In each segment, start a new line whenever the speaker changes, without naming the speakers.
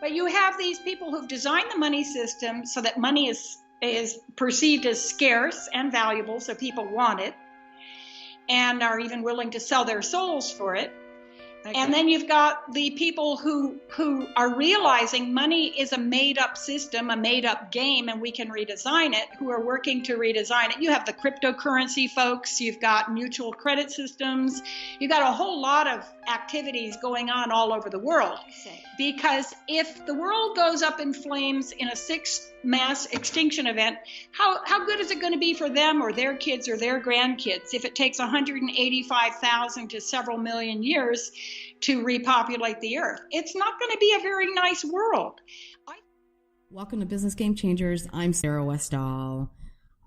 But you have these people who've designed the money system so that money is perceived as scarce and valuable, so people want it and are even willing to sell their souls for it. Okay. And then you've got the people who are realizing money is a made-up system, a made-up game, and we can redesign it, who are working to redesign it. You have the cryptocurrency folks, you've got mutual credit systems, you've got a whole lot of activities going on all over the world. Because if the world goes up in flames in a sixth mass extinction event, how good is it going to be for them or their kids or their grandkids if it takes 185,000 to several million years to repopulate the earth? It's not going to be a very nice world.
Welcome to Business Game Changers. I'm Sarah Westall.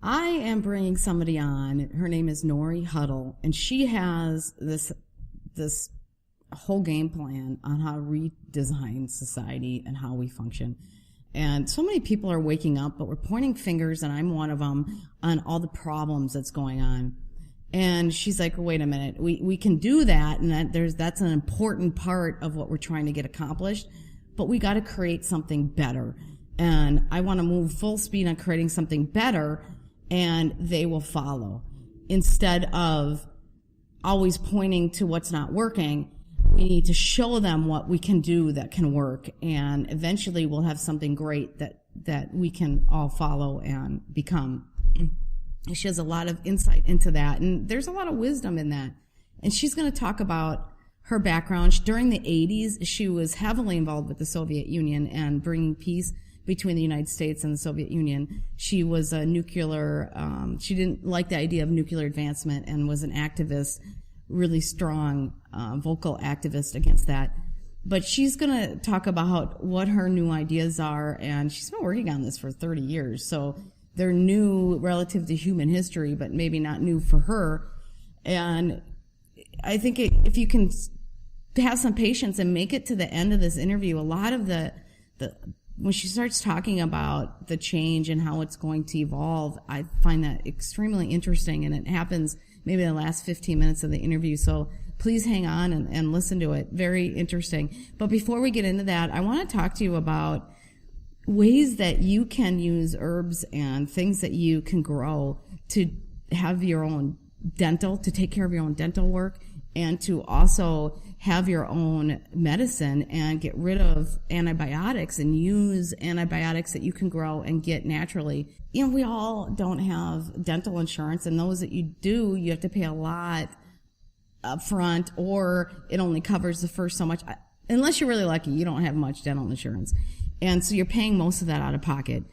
I am bringing somebody on. Her name is Norie Huddle, and she has this whole game plan on how to redesign society and how we function. And so many people are waking up, but we're pointing fingers, and I'm one of them, on all the problems that's going on. And she's like, wait a minute, we can do that, and that's an important part of what we're trying to get accomplished, but we got to create something better. And I want to move full speed on creating something better, and they will follow. Instead of always pointing to what's not working, we need to show them what we can do that can work, and eventually we'll have something great that we can all follow and become. She has a lot of insight into that, and there's a lot of wisdom in that. And she's going to talk about her background. During the 80s, she was heavily involved with the Soviet Union and bringing peace between the United States and the Soviet Union. She was a nuclear, she didn't like the idea of nuclear advancement and was an activist, really strong, vocal activist against that. But she's going to talk about what her new ideas are, and she's been working on this for 30 years. So they're new relative to human history, but maybe not new for her. And I think if you can have some patience and make it to the end of this interview, a lot of the when she starts talking about the change and how it's going to evolve, I find that extremely interesting, and it happens maybe the last 15 minutes of the interview. So please hang on and listen to it. Very interesting. But before we get into that, I want to talk to you about ways that you can use herbs and things that you can grow to have your own dental, to take care of your own dental work, and to also have your own medicine and get rid of antibiotics and use antibiotics that you can grow and get naturally. You know, we all don't have dental insurance, and those that you do, you have to pay a lot up front, or it only covers the first so much. Unless you're really lucky, you don't have much dental insurance. And so you're paying most of that out of pocket.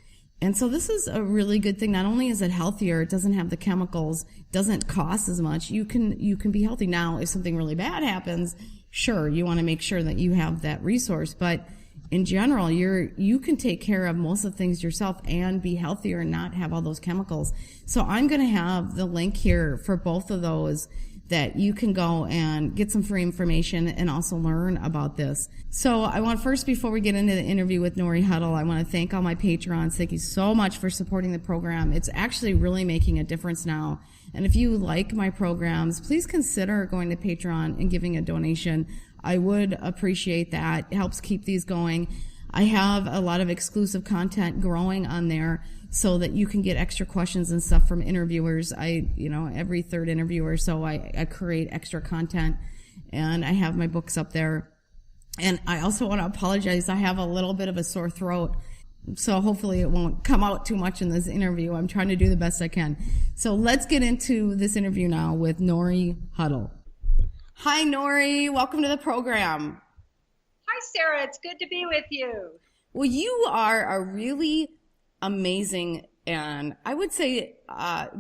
And so this is a really good thing. Not only is it healthier, it doesn't have the chemicals, doesn't cost as much. You can be healthy. Now, if something really bad happens, sure, you want to make sure that you have that resource. But in general, you can take care of most of the things yourself and be healthier and not have all those chemicals. So I'm going to have the link here for both of those, that you can go and get some free information and also learn about this. So I want first, before we get into the interview with Norie Huddle, I want to thank all my patrons. Thank you so much for supporting the program. It's actually really making a difference now. And if you like my programs, please consider going to Patreon and giving a donation. I would appreciate that. It helps keep these going. I have a lot of exclusive content growing on there so that you can get extra questions and stuff from interviewers. Every third interviewer, so I create extra content, and I have my books up there. And I also want to apologize. I have a little bit of a sore throat, so hopefully it won't come out too much in this interview. I'm trying to do the best I can. So let's get into this interview now with Norie Huddle. Hi, Norie. Welcome to the program.
Hi, Sarah. It's good to be with you.
Well, you are a really amazing and I would say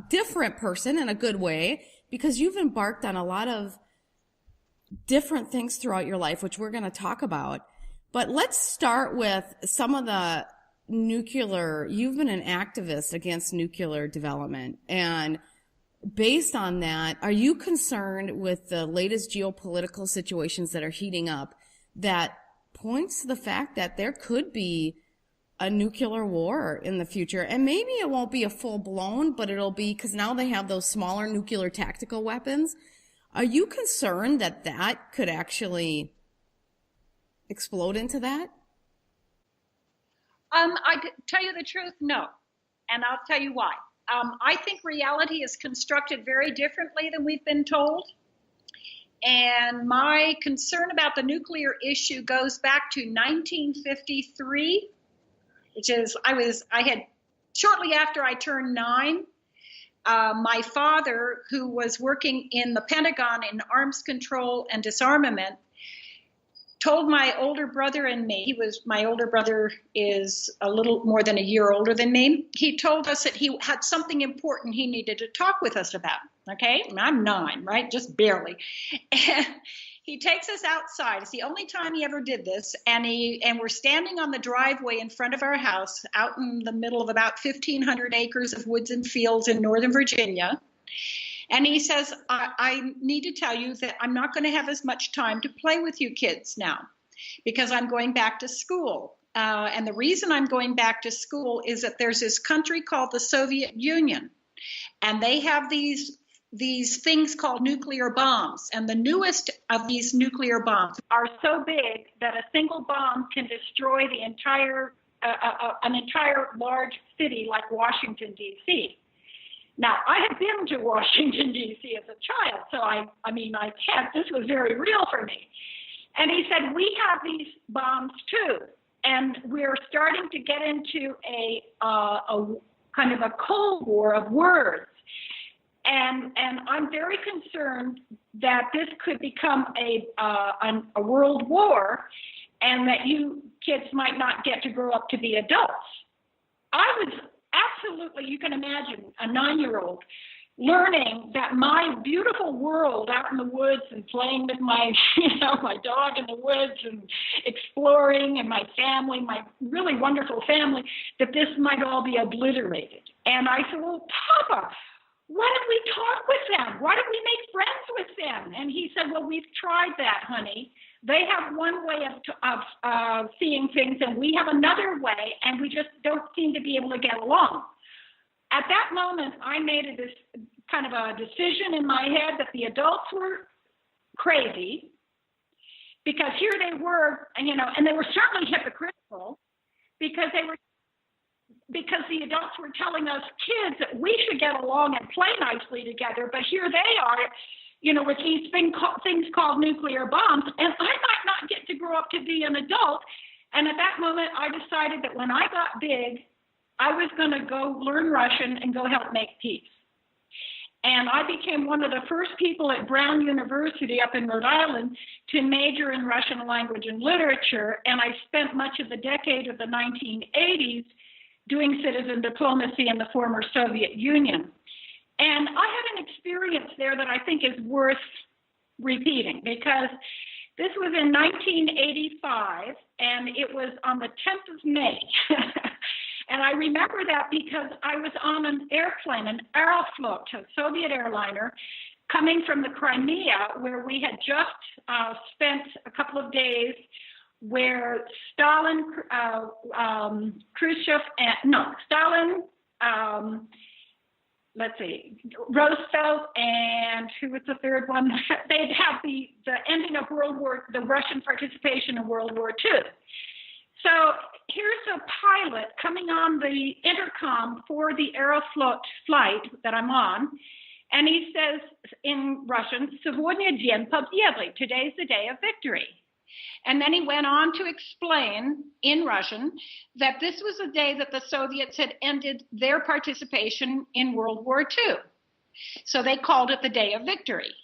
different person in a good way, because you've embarked on a lot of different things throughout your life, which we're going to talk about. But let's start with some of the nuclear. You've been an activist against nuclear development, and based on that, are you concerned with the latest geopolitical situations that are heating up that points to the fact that there could be a nuclear war in the future? And maybe it won't be a full-blown, but it'll be, because now they have those smaller nuclear tactical weapons. Are you concerned that that could actually explode into that?
Tell you the truth, no. And I'll tell you why. I think reality is constructed very differently than we've been told. And my concern about the nuclear issue goes back to 1953, which is, I had, shortly after I turned 9, my father, who was working in the Pentagon in arms control and disarmament, told my older brother and me, my older brother is a little more than a year older than me. He told us that he had something important he needed to talk with us about. Okay, and I'm 9, right? Just barely. And he takes us outside. It's the only time he ever did this. And we're standing on the driveway in front of our house out in the middle of about 1,500 acres of woods and fields in Northern Virginia. And he says, I need to tell you that I'm not going to have as much time to play with you kids now because I'm going back to school. And the reason I'm going back to school is that there's this country called the Soviet Union, and they have these things called nuclear bombs. And the newest of these nuclear bombs are so big that a single bomb can destroy the an entire large city like Washington, D.C. Now, I had been to Washington, D.C. as a child, so this was very real for me. And he said, we have these bombs too, and we're starting to get into a kind of a Cold War of words. And I'm very concerned that this could become a world war, and that you kids might not get to grow up to be adults. I was absolutely, you can imagine, a 9-year-old learning that my beautiful world out in the woods and playing with my dog in the woods and exploring, and my family, my really wonderful family, that this might all be obliterated. And I said, well, Papa, why don't we talk with them? Why don't we make friends with them? And he said, well, we've tried that, honey. They have one way of seeing things, and we have another way, and we just don't seem to be able to get along. At that moment, I made this kind of a decision in my head that the adults were crazy, because here they were, and they were certainly hypocritical, because the adults were telling us kids that we should get along and play nicely together, but here they are, with these things called nuclear bombs, and I might not get to grow up to be an adult. And at that moment, I decided that when I got big, I was going to go learn Russian and go help make peace. And I became one of the first people at Brown University up in Rhode Island to major in Russian language and literature, and I spent much of the decade of the 1980s doing citizen diplomacy in the former Soviet Union. And I had an experience there that I think is worth repeating, because this was in 1985, and it was on the 10th of May. And I remember that because I was on an airplane, an Aeroflot, a Soviet airliner, coming from the Crimea, where we had just spent a couple of days where Stalin, Roosevelt, and who was the third one? They'd have the ending of the Russian participation in World War II. So here's a pilot coming on the intercom for the Aeroflot flight that I'm on, and he says in Russian, "Сегодня день победы," today's the day of victory. And then he went on to explain in Russian that this was the day that the Soviets had ended their participation in World War II. So they called it the Day of Victory.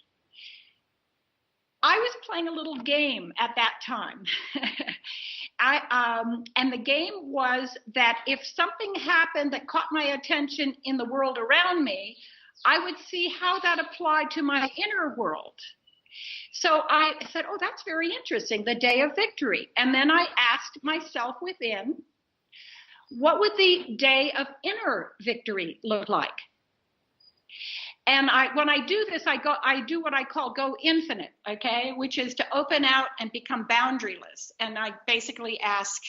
I was playing a little game at that time. And the game was that if something happened that caught my attention in the world around me, I would see how that applied to my inner world. So I said, oh, that's very interesting, the Day of Victory. And then I asked myself within, what would the day of inner victory look like? And when I do this, I do what I call go infinite, okay, which is to open out and become boundaryless. And I basically ask,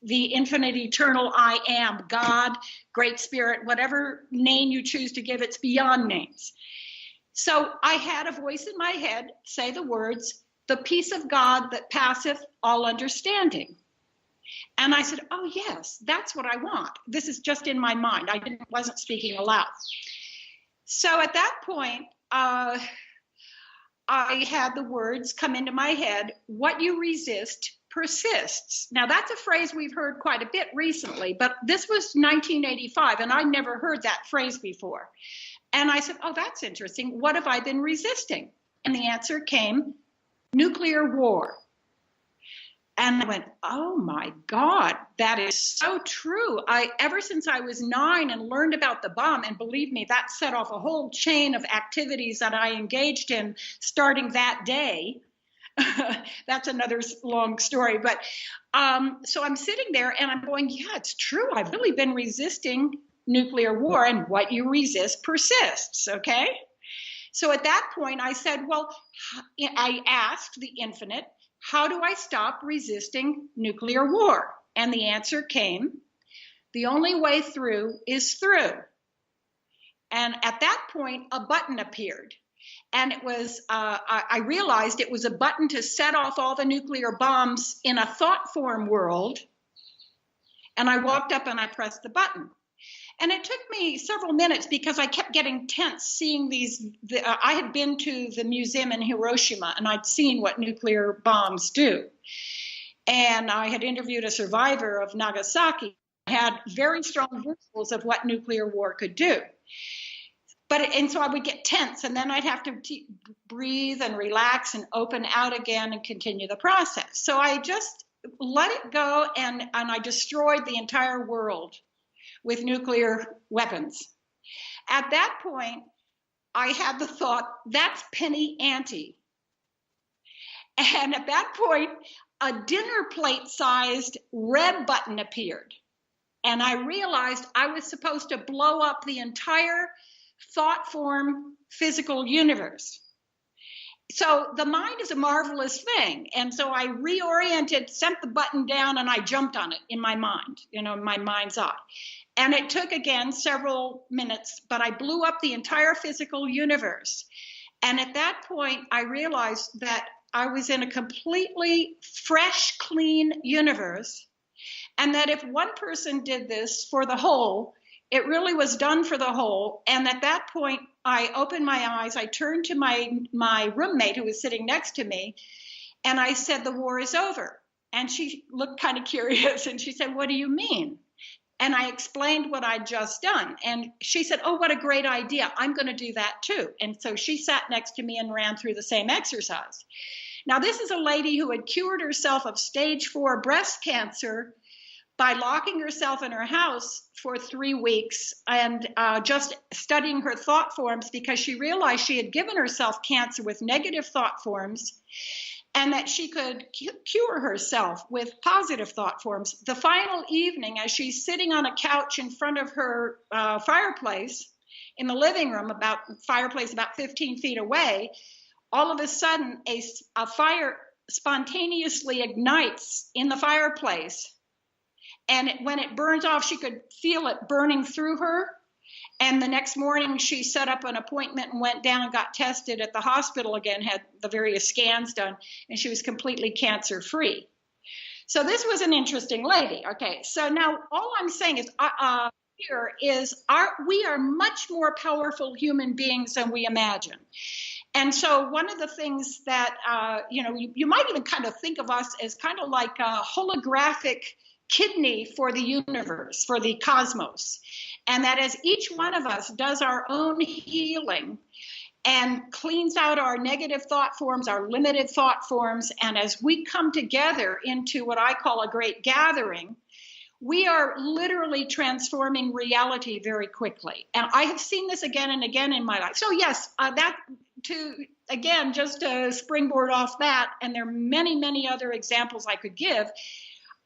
the infinite, eternal I am, God, Great Spirit, whatever name you choose to give, it's beyond names. So I had a voice in my head say the words, the peace of God that passeth all understanding. And I said, oh, yes, that's what I want. This is just in my mind. Wasn't speaking aloud. So at that point, I had the words come into my head, what you resist persists. Now, that's a phrase we've heard quite a bit recently, but this was 1985, and I never heard that phrase before. And I said, oh, that's interesting. What have I been resisting? And the answer came, nuclear war. And I went, oh my God, that is so true. Ever since I was 9 and learned about the bomb, and believe me, that set off a whole chain of activities that I engaged in starting that day. That's another long story. But so I'm sitting there and I'm going, yeah, it's true. I've really been resisting nuclear war, and what you resist persists. Okay. So at that point I said, well, I asked the infinite, how do I stop resisting nuclear war? And the answer came, the only way through is through. And at that point, a button appeared. And it was, I realized it was a button to set off all the nuclear bombs in a thought form world. And I walked up and I pressed the button. And it took me several minutes because I kept getting tense seeing these. I had been to the museum in Hiroshima and I'd seen what nuclear bombs do. And I had interviewed a survivor of Nagasaki, had very strong visuals of what nuclear war could do. And so I would get tense, and then I'd have to breathe and relax and open out again and continue the process. So I just let it go, and I destroyed the entire world with nuclear weapons. At that point, I had the thought, that's penny ante. And at that point, a dinner plate-sized red button appeared. And I realized I was supposed to blow up the entire thought form physical universe. So the mind is a marvelous thing. And so I reoriented, sent the button down, and I jumped on it in my mind, in my mind's eye. And it took, again, several minutes, but I blew up the entire physical universe. And at that point, I realized that I was in a completely fresh, clean universe, and that if one person did this for the whole, it really was done for the whole. And at that point, I opened my eyes, I turned to my roommate who was sitting next to me, and I said, the war is over. And she looked kind of curious, and she said, what do you mean? And I explained what I'd just done. And she said, oh, what a great idea. I'm going to do that too. And so she sat next to me and ran through the same exercise. Now, this is a lady who had cured herself of stage 4 breast cancer by locking herself in her house for 3 weeks and just studying her thought forms, because she realized she had given herself cancer with negative thought forms, and that she could cure herself with positive thought forms. The final evening, as she's sitting on a couch in front of her fireplace in the living room, about 15 feet away, all of a sudden a fire spontaneously ignites in the fireplace. And when it burns off, she could feel it burning through her. And the next morning, she set up an appointment and went down and got tested at the hospital again, had the various scans done, and she was completely cancer-free. So this was an interesting lady. Okay, so now all I'm saying is we are much more powerful human beings than we imagine. And so one of the things that, you might even kind of think of us as kind of like a holographic kidney for the universe, for the cosmos. And that as each one of us does our own healing and cleans out our negative thought forms, our limited thought forms, and as we come together into what I call a great gathering, we are literally transforming reality very quickly. And I have seen this again and again in my life. So yes, just to springboard off that, and there are many, many other examples I could give,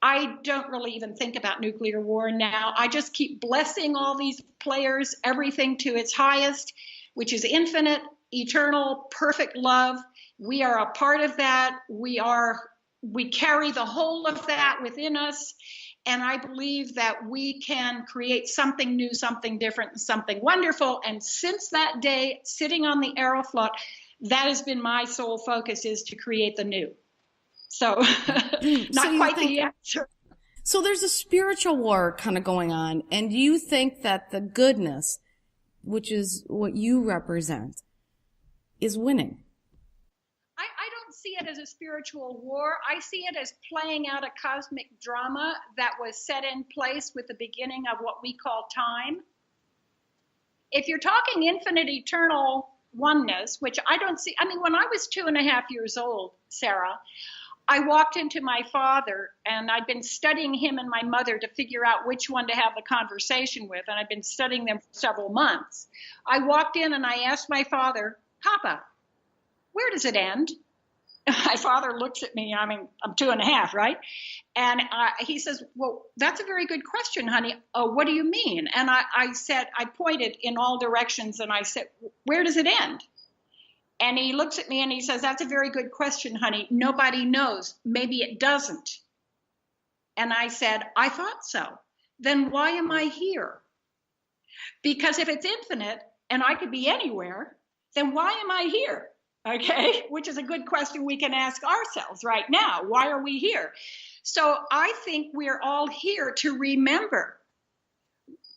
I don't really even think about nuclear war now. I just keep blessing all these players, everything to its highest, which is infinite, eternal, perfect love. We are a part of that. We carry the whole of that within us. And I believe that we can create something new, something different, and something wonderful. And since that day, sitting on the Aeroflot, that has been my sole focus, is to create the new. So not quite the answer.
So there's a spiritual war kind of going on, and you think that the goodness, which is what you represent, is winning.
I don't see it as a spiritual war. I see it as playing out a cosmic drama that was set in place with the beginning of what we call time. If you're talking infinite, eternal oneness, which I don't see, I mean, when I was 2.5 years old, Sarah, I walked into my father, and I'd been studying him and my mother to figure out which one to have the conversation with, and I'd been studying them for several months. I walked in and I asked my father, Papa, where does it end? My father looks at me, I mean, I'm 2.5, right? And he says, well, that's a very good question, honey. What do you mean? And I said, I pointed in all directions and I said, where does it end? And he looks at me and he says, that's a very good question, honey. Nobody knows. Maybe it doesn't. And I said, I thought so. Then why am I here? Because if it's infinite and I could be anywhere, then why am I here? Okay, which is a good question we can ask ourselves right now. Why are we here? So I think we're all here to remember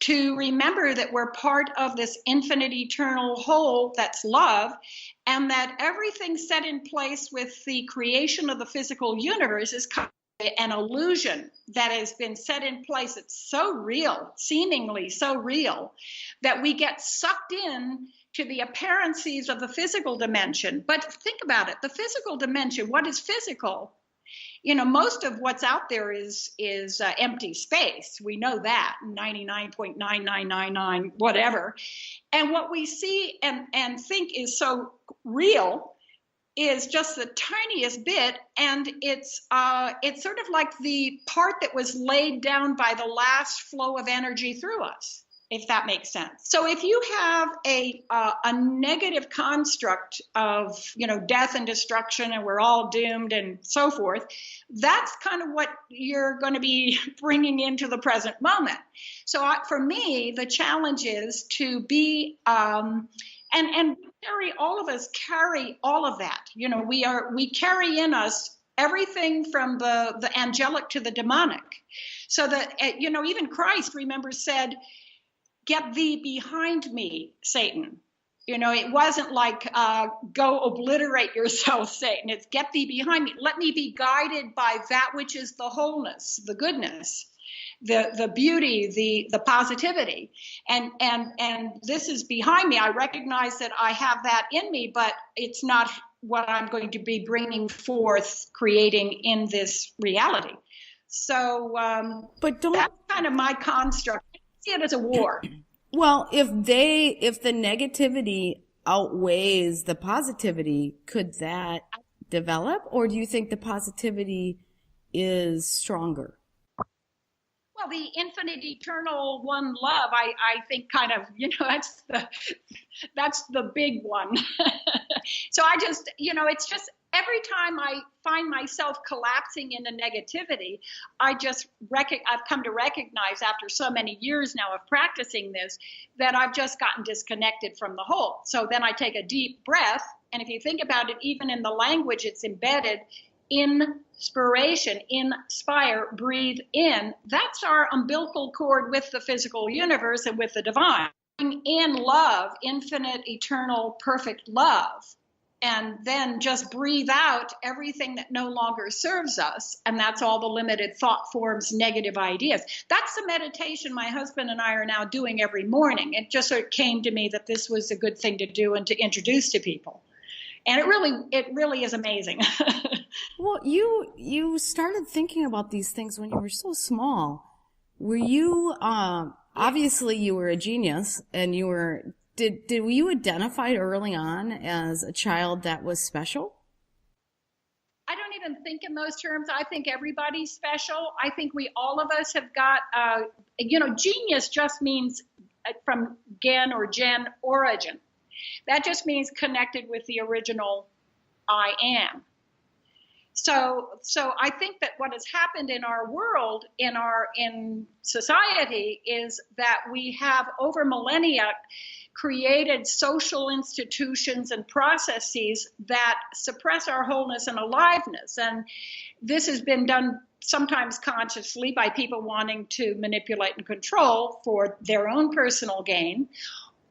that we're part of this infinite, eternal whole that's love, and that everything set in place with the creation of the physical universe is kind of an illusion that has been set in place. It's so real, seemingly so real, that we get sucked in to the apparencies of the physical dimension. But think about it, the physical dimension, what is physical? You know, most of what's out there is empty space. We know that, 99.9999 whatever. And what we see and think is so real is just the tiniest bit, and it's sort of like the part that was laid down by the last flow of energy through us, if that makes sense. So if you have a negative construct of, you know, death and destruction and we're all doomed and so forth, that's kind of what you're going to be bringing into the present moment. So for me, the challenge is to be, and all of us carry all of that. You know, we carry in us everything from the angelic to the demonic. So that, you know, even Christ, remember, said, get thee behind me, Satan. You know, it wasn't like, go obliterate yourself, Satan. It's get thee behind me. Let me be guided by that which is the wholeness, the goodness, the beauty, the positivity. And this is behind me. I recognize that I have that in me, but it's not what I'm going to be bringing forth, creating in this reality. So but that's kind of my construct. See it as a war.
Well, if the negativity outweighs the positivity, could that develop, or do you think the positivity is stronger?
Well, the infinite, eternal one love, I think kind of, you know, that's the big one. So I just, you know, it's just every time I find myself collapsing into negativity, I've come to recognize after so many years now of practicing this that I've just gotten disconnected from the whole. So then I take a deep breath, and if you think about it, even in the language, it's embedded. Inspiration, inspire, breathe in. That's our umbilical cord with the physical universe and with the divine. In love, infinite, eternal, perfect love. And then just breathe out everything that no longer serves us. And that's all the limited thought forms, negative ideas. That's the meditation my husband and I are now doing every morning. It just sort of came to me that this was a good thing to do and to introduce to people. And it really is amazing.
Well, you started thinking about these things when you were so small. Were you, obviously you were a genius, and did you identify early on as a child that was special?
I don't even think in those terms. I think everybody's special. I think all of us have got, you know, genius just means from gen or origin. That just means connected with the original I am. So I think that what has happened in our world, in society, is that we have over millennia created social institutions and processes that suppress our wholeness and aliveness. And this has been done sometimes consciously by people wanting to manipulate and control for their own personal gain.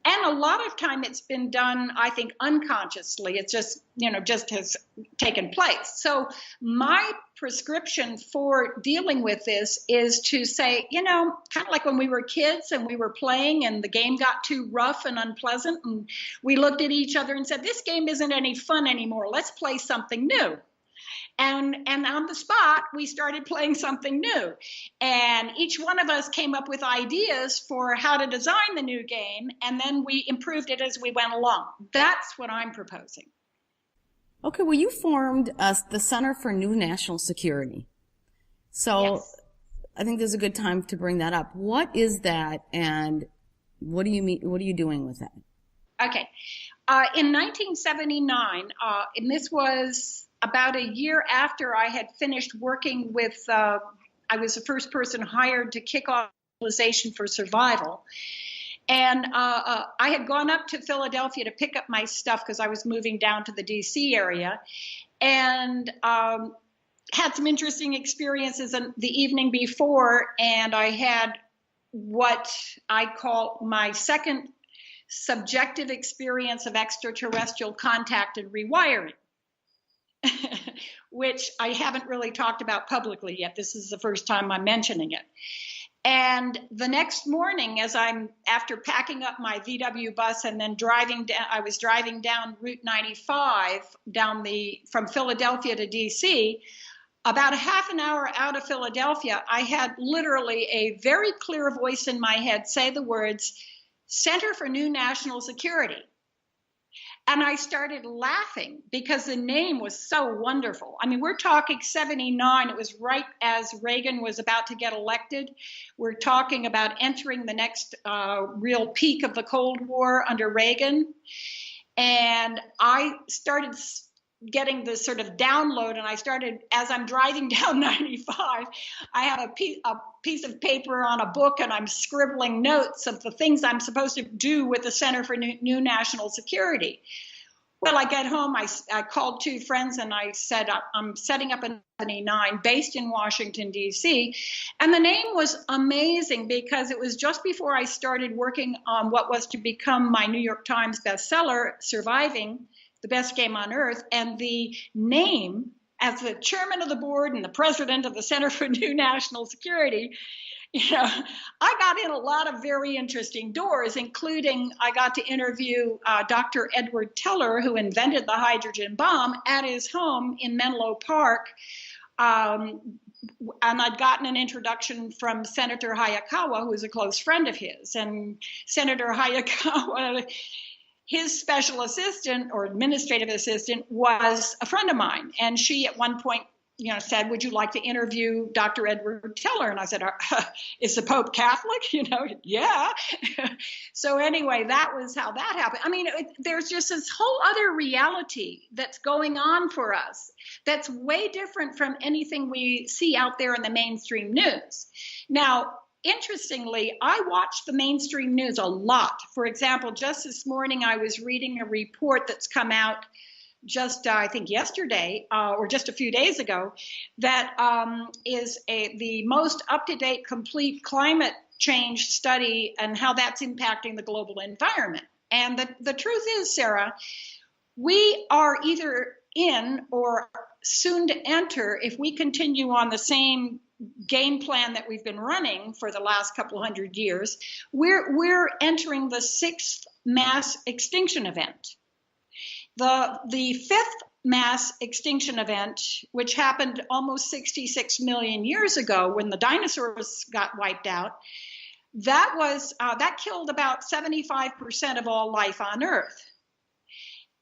And a lot of time it's been done, I think, unconsciously. It's just, just has taken place. So my prescription for dealing with this is to say, kind of like when we were kids and we were playing and the game got too rough and unpleasant, and we looked at each other and said, this game isn't any fun anymore. Let's play something new. And on the spot, we started playing something new. And each one of us came up with ideas for how to design the new game, and then we improved it as we went along. That's what I'm proposing.
Okay, well, you formed the Center for New National Security. So yes. I think there's a good time to bring that up. What is that, and what do you mean? What are you doing with that?
Okay. In 1979, and this was about a year after I had finished working with, I was the first person hired to kick off Civilization for Survival. And I had gone up to Philadelphia to pick up my stuff because I was moving down to the DC area, and had some interesting experiences the evening before. And I had what I call my second subjective experience of extraterrestrial contact and rewiring. Which I haven't really talked about publicly yet. This is the first time I'm mentioning it. And the next morning, after packing up my VW bus and then driving down, I was driving down Route 95 from Philadelphia to DC. About a half an hour out of Philadelphia, I had literally a very clear voice in my head say the words, Center for New National Security. And I started laughing because the name was so wonderful. I mean, we're talking 79. It was right as Reagan was about to get elected. We're talking about entering the next real peak of the Cold War under Reagan. And I started getting this sort of download, and I started, as I'm driving down 95, I have a piece of paper on a book, and I'm scribbling notes of the things I'm supposed to do with the Center for New National Security. Well, I get home, I called two friends, and I said, I'm setting up a 79 based in Washington, D.C., and the name was amazing because it was just before I started working on what was to become my New York Times bestseller, Surviving, the Best Game on Earth, and the name, as the chairman of the board and the president of the Center for New National Security, I got in a lot of very interesting doors, including I got to interview Dr. Edward Teller, who invented the hydrogen bomb, at his home in Menlo Park. And I'd gotten an introduction from Senator Hayakawa, who was a close friend of his. And Senator Hayakawa, his special assistant or administrative assistant was a friend of mine. And she at one point, said, would you like to interview Dr. Edward Teller? And I said, is the Pope Catholic? Yeah. So anyway, that was how that happened. I mean, there's just this whole other reality that's going on for us that's way different from anything we see out there in the mainstream news. Now, interestingly, I watch the mainstream news a lot. For example, just this morning, I was reading a report that's come out just, I think, yesterday or just a few days ago that is the most up-to-date, complete climate change study and how that's impacting the global environment. And the truth is, Sarah, we are either in or soon to enter, if we continue on the same game plan that we've been running for the last couple hundred years, we're entering the sixth mass extinction event. The fifth mass extinction event, which happened almost 66 million years ago when the dinosaurs got wiped out, that killed about 75% of all life on Earth.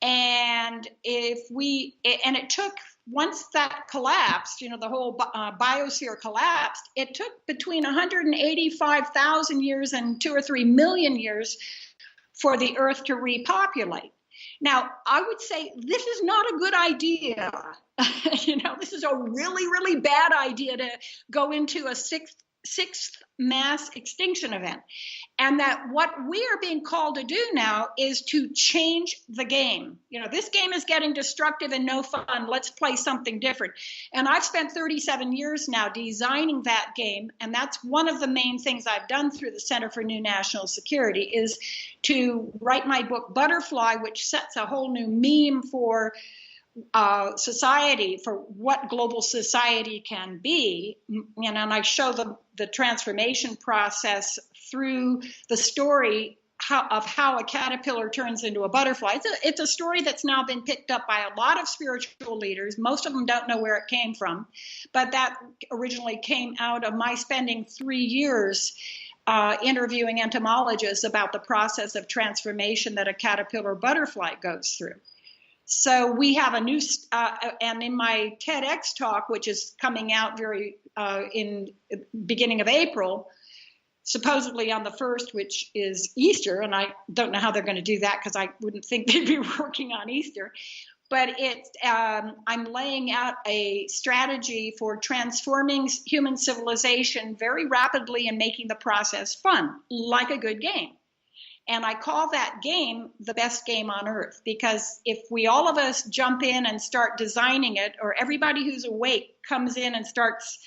And it took, once that collapsed, the whole biosphere collapsed, it took between 185,000 years and 2 or 3 million years for the Earth to repopulate. Now, I would say this is not a good idea. This is a really, really bad idea to go into a sixth mass extinction event. And that what we are being called to do now is to change the game. This game is getting destructive and no fun. Let's play something different. And I've spent 37 years now designing that game. And that's one of the main things I've done through the Center for New National Security, is to write my book, Butterfly, which sets a whole new meme for society, for what global society can be. And I show the transformation process through the story of how a caterpillar turns into a butterfly. It's a story that's now been picked up by a lot of spiritual leaders. Most of them don't know where it came from, but that originally came out of my spending 3 years interviewing entomologists about the process of transformation that a caterpillar butterfly goes through. So we have a new, and in my TEDx talk, which is coming out in beginning of April, supposedly on the 1st, which is Easter, and I don't know how they're going to do that because I wouldn't think they'd be working on Easter. But I'm laying out a strategy for transforming human civilization very rapidly and making the process fun, like a good game. And I call that game the best game on earth, because if all of us jump in and start designing it, or everybody who's awake comes in and starts,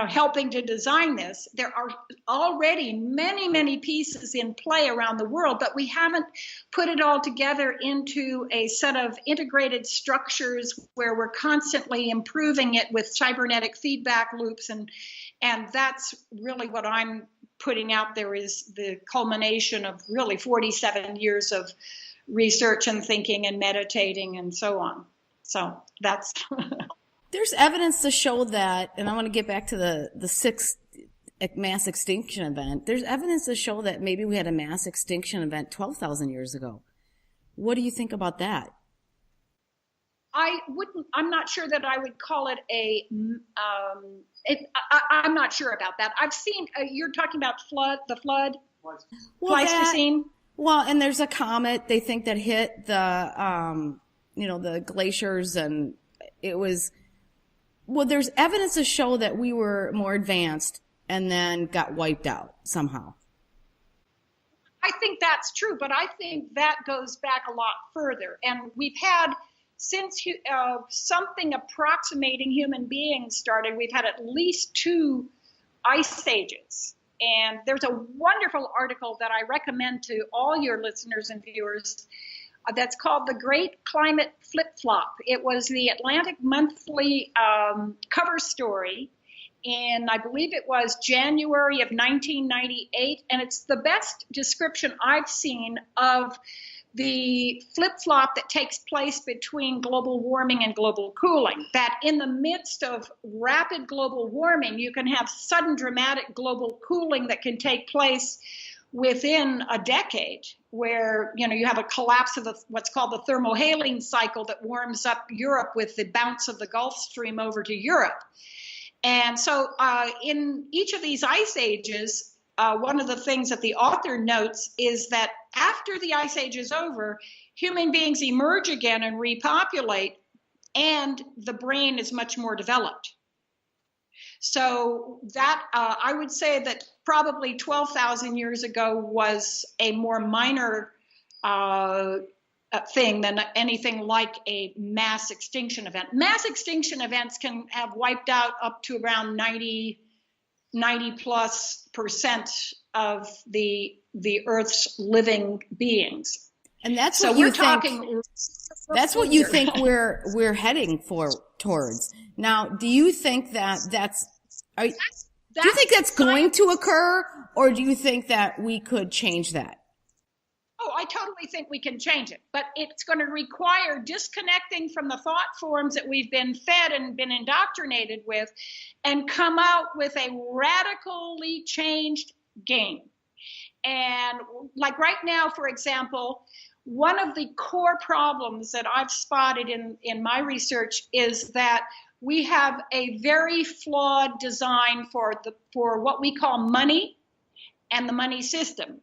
helping to design this, there are already many, many pieces in play around the world, but we haven't put it all together into a set of integrated structures where we're constantly improving it with cybernetic feedback loops. And that's really what I'm putting out there, is the culmination of really 47 years of research and thinking and meditating and so on. So that's...
There's evidence to show that, and I want to get back to the sixth mass extinction event. There's evidence to show that maybe we had a mass extinction event 12,000 years ago. What do you think about that?
I'm not sure that I would call it I'm not sure about that. I've seen, you're talking about the flood, Pleistocene.
Well, and there's a comet they think that hit the glaciers, and it was, there's evidence to show that we were more advanced and then got wiped out somehow.
I think that's true, but I think that goes back a lot further. And we've had, since something approximating human beings started, we've had at least 2 ice ages. And there's a wonderful article that I recommend to all your listeners and viewers that's called The Great Climate Flip-Flop. It was the Atlantic Monthly cover story in, I believe it was January of 1998. And it's the best description I've seen of the flip-flop that takes place between global warming and global cooling, that in the midst of rapid global warming, you can have sudden dramatic global cooling that can take place within a decade, where you have a collapse of what's called the thermohaline cycle that warms up Europe with the bounce of the Gulf Stream over to Europe. And so in each of these ice ages, one of the things that the author notes is that after the ice age is over, human beings emerge again and repopulate, and the brain is much more developed. So that I would say that probably 12,000 years ago was a more minor thing than anything like a mass extinction event. Mass extinction events can have wiped out up to around 90+ percent of the Earth's living beings.
And that's
so
what
we're
you
talking.
Think, that's what you think we're heading towards. Now, do you think that do you think that's going to occur, or do you think that we could change that?
Oh, I totally think we can change it, but it's going to require disconnecting from the thought forms that we've been fed and been indoctrinated with, and come out with a radically changed game. And like right now, for example, one of the core problems that I've spotted in my research is that we have a very flawed design for what we call money and the money system.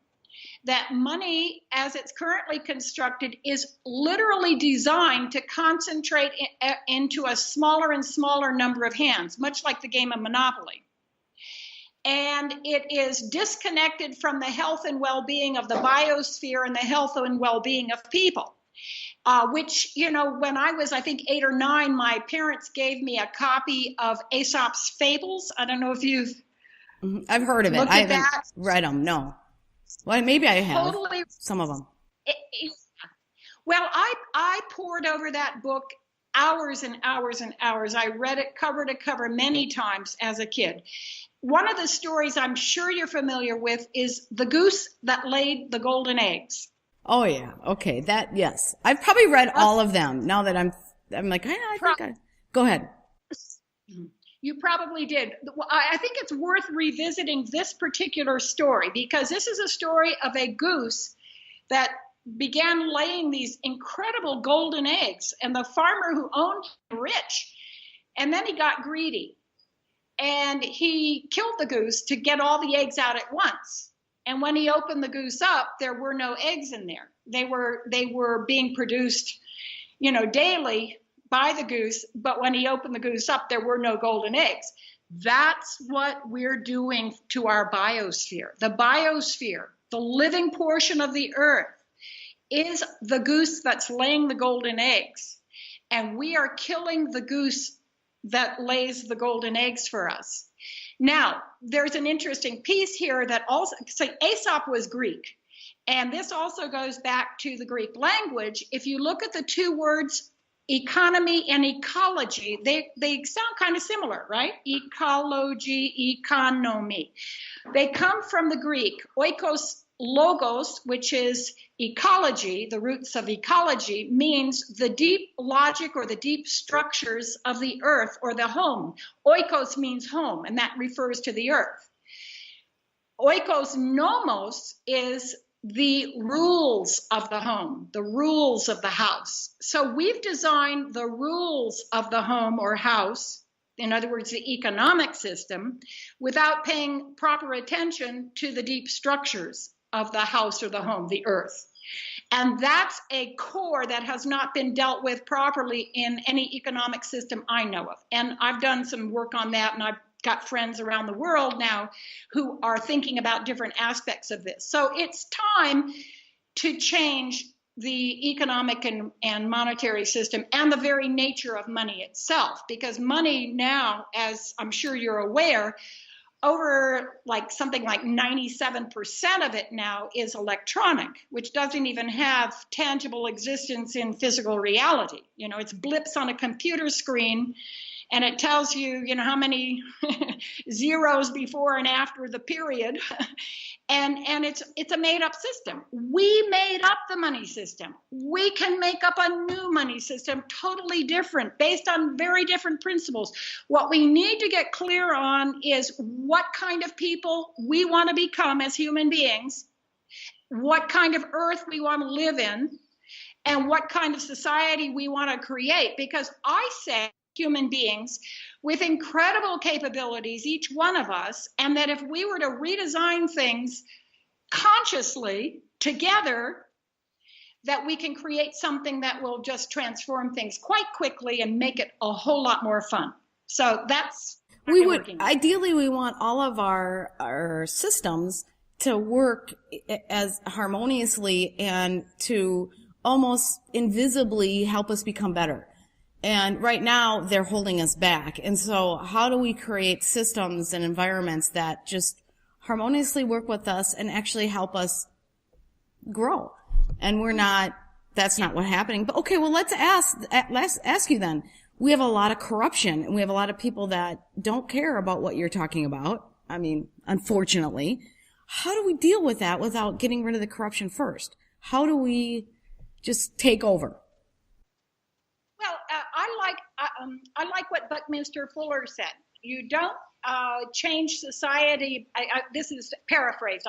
that money, as it's currently constructed, is literally designed to concentrate into a smaller and smaller number of hands, much like the game of Monopoly. And it is disconnected from the health and well-being of the biosphere and the health and well-being of people. Which, you know, when I was, I think, 8 or 9, my parents gave me a copy of Aesop's Fables. I don't know if you've
I've heard of it. I haven't read them, no. Well, maybe I have some of them.
Well, I poured over that book hours and hours and hours. I read it cover to cover many times as a kid. One of the stories I'm sure you're familiar with is The Goose That Laid the Golden Eggs.
Oh yeah, okay, that, yes. I've probably read all of them now that I'm like, go ahead.
You probably did. I think it's worth revisiting this particular story because this is a story of a goose that began laying these incredible golden eggs, and the farmer who owned him was rich, and then he got greedy, and he killed the goose to get all the eggs out at once. And when he opened the goose up, there were no eggs in there. They were being produced, you know, daily by the goose, but when he opened the goose up, there were no golden eggs. That's what we're doing to our biosphere. The biosphere, the living portion of the earth, is the goose that's laying the golden eggs. And we are killing the goose that lays the golden eggs for us. Now, there's an interesting piece here that also, so Aesop was Greek, and this also goes back to the Greek language. If you look at the two words, economy and ecology, they sound kind of similar, right? Ecology, economy. They come from the Greek, oikos logos, which is ecology, the roots of ecology, means the deep logic or the deep structures of the earth or the home. Oikos means home, and that refers to the earth. Oikos nomos is the rules of the home, the rules of the house. So we've designed the rules of the home or house, in other words, the economic system, without paying proper attention to the deep structures of the house or the home, the earth. And that's a core that has not been dealt with properly in any economic system I know of. And I've done some work on that, and I've got friends around the world now who are thinking about different aspects of this. So it's time to change the economic and monetary system and the very nature of money itself, because money now, as I'm sure you're aware, over something like 97% of it now is electronic, which doesn't even have tangible existence in physical reality. You know, it's blips on a computer screen, and it tells you, you know, how many zeros before and after the period. And it's a made-up system. We made up the money system. We can make up a new money system, totally different, based on very different principles. What we need to get clear on is what kind of people we want to become as human beings, what kind of earth we want to live in, and what kind of society we want to create. Because I say human beings with incredible capabilities, each one of us, and that if we were to redesign things consciously together, that we can create something that will just transform things quite quickly and make it a whole lot more fun. So that's
we want all of our systems to work as harmoniously and to almost invisibly help us become better. And right now, they're holding us back. And so how do we create systems and environments that just harmoniously work with us and actually help us grow? And that's not what's happening. But okay, well, let's ask you then. We have a lot of corruption, and we have a lot of people that don't care about what you're talking about. I mean, unfortunately. How do we deal with that without getting rid of the corruption first? How do we just take over?
I like what Buckminster Fuller said. You don't change society. This is paraphrased.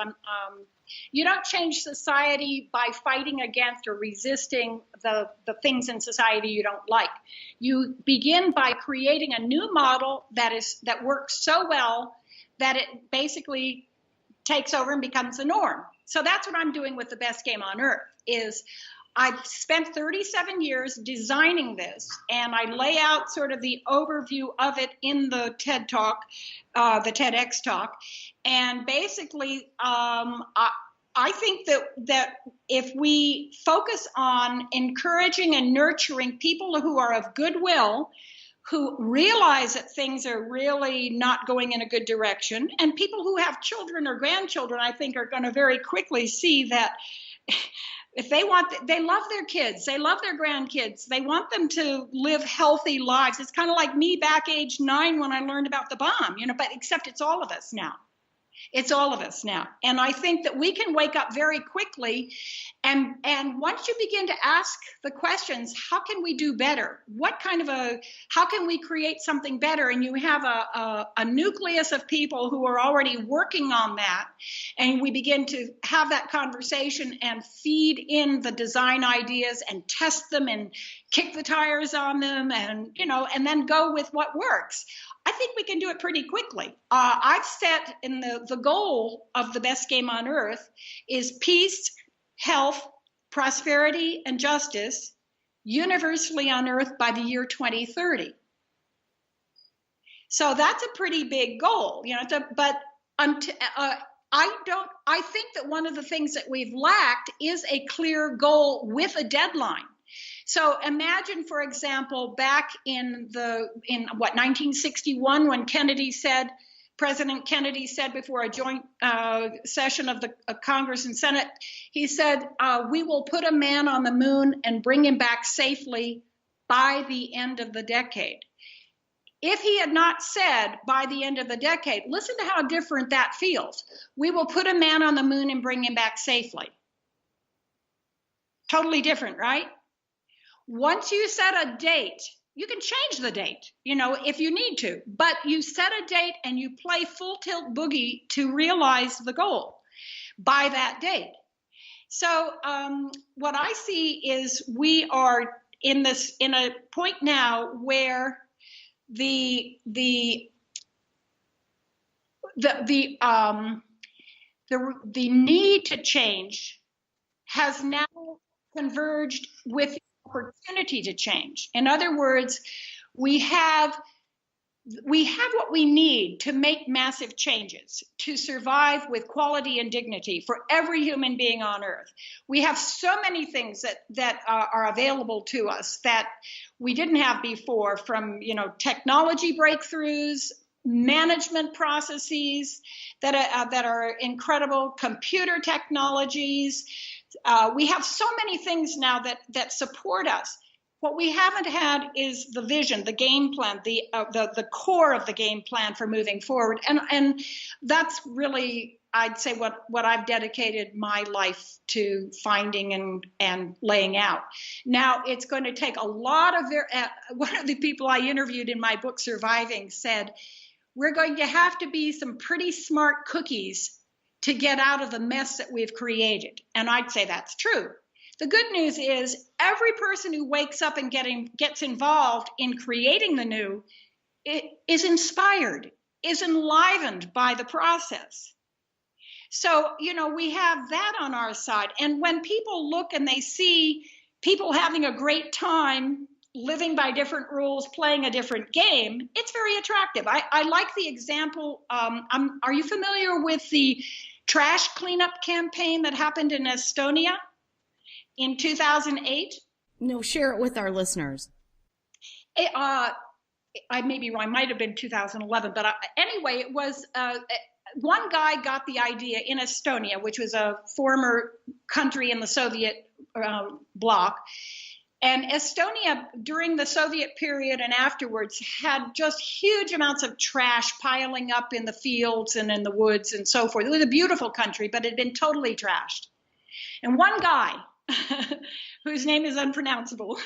You don't change society by fighting against or resisting the things in society you don't like. You begin by creating a new model that works so well that it basically takes over and becomes the norm. So that's what I'm doing with the best game on earth. Is I've spent 37 years designing this, and I lay out sort of the overview of it in the TED Talk, the TEDx Talk. And basically, I think that if we focus on encouraging and nurturing people who are of goodwill, who realize that things are really not going in a good direction, and people who have children or grandchildren, I think, are going to very quickly see that if they love their kids, they love their grandkids, they want them to live healthy lives. It's kind of like me back age 9 when I learned about the bomb, but except it's all of us now. It's all of us now. And I think that we can wake up very quickly. And once you begin to ask the questions, how can we do better? How can we create something better? And you have a nucleus of people who are already working on that. And we begin to have that conversation and feed in the design ideas and test them and kick the tires on them and then go with what works. I think we can do it pretty quickly. I've set in the goal of the best game on earth is peace, health, prosperity, and justice universally on earth by the year 2030. So that's a pretty big goal, but I think that one of the things that we've lacked is a clear goal with a deadline. So imagine, for example, back in 1961, when President Kennedy said before a joint session of the Congress and Senate, he said, we will put a man on the moon and bring him back safely by the end of the decade. If he had not said by the end of the decade, listen to how different that feels. We will put a man on the moon and bring him back safely. Totally different, right? Once you set a date, you can change the date, if you need to, but you set a date and you play full tilt boogie to realize the goal by that date. So what I see is we are in a point now where the need to change has now converged with the opportunity to change. In other words, we have what we need to make massive changes to survive with quality and dignity for every human being on earth. We have so many things that are available to us that we didn't have before, from technology breakthroughs, management processes that are incredible, computer technologies. We have so many things now that support us. What we haven't had is the vision, the game plan, the core of the game plan for moving forward. And that's really, I'd say, what I've dedicated my life to finding and laying out. Now, it's going to take a lot of one of the people I interviewed in my book, Surviving, said, we're going to have to be some pretty smart cookies to get out of the mess that we've created. And I'd say that's true. The good news is every person who wakes up and gets involved in creating the new is inspired, is enlivened by the process. So, we have that on our side. And when people look and they see people having a great time, living by different rules, playing a different game, it's very attractive. I like the example. Are you familiar with the trash cleanup campaign that happened in Estonia in 2008?
No, share it with our listeners.
I may be wrong. Might have been 2011. But anyway, it was one guy got the idea in Estonia, which was a former country in the Soviet bloc. And Estonia, during the Soviet period and afterwards, had just huge amounts of trash piling up in the fields and in the woods and so forth. It was a beautiful country, but it had been totally trashed. And one guy, whose name is unpronounceable,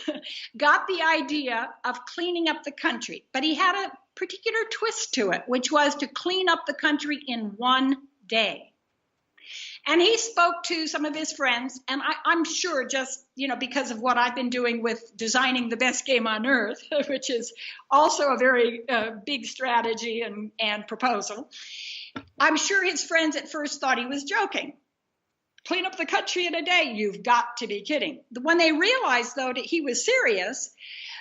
got the idea of cleaning up the country. But he had a particular twist to it, which was to clean up the country in one day. And he spoke to some of his friends, and I'm sure just, because of what I've been doing with designing the best game on earth, which is also a very big strategy and proposal, I'm sure his friends at first thought he was joking. Clean up the country in a day? You've got to be kidding. When they realized, though, that he was serious,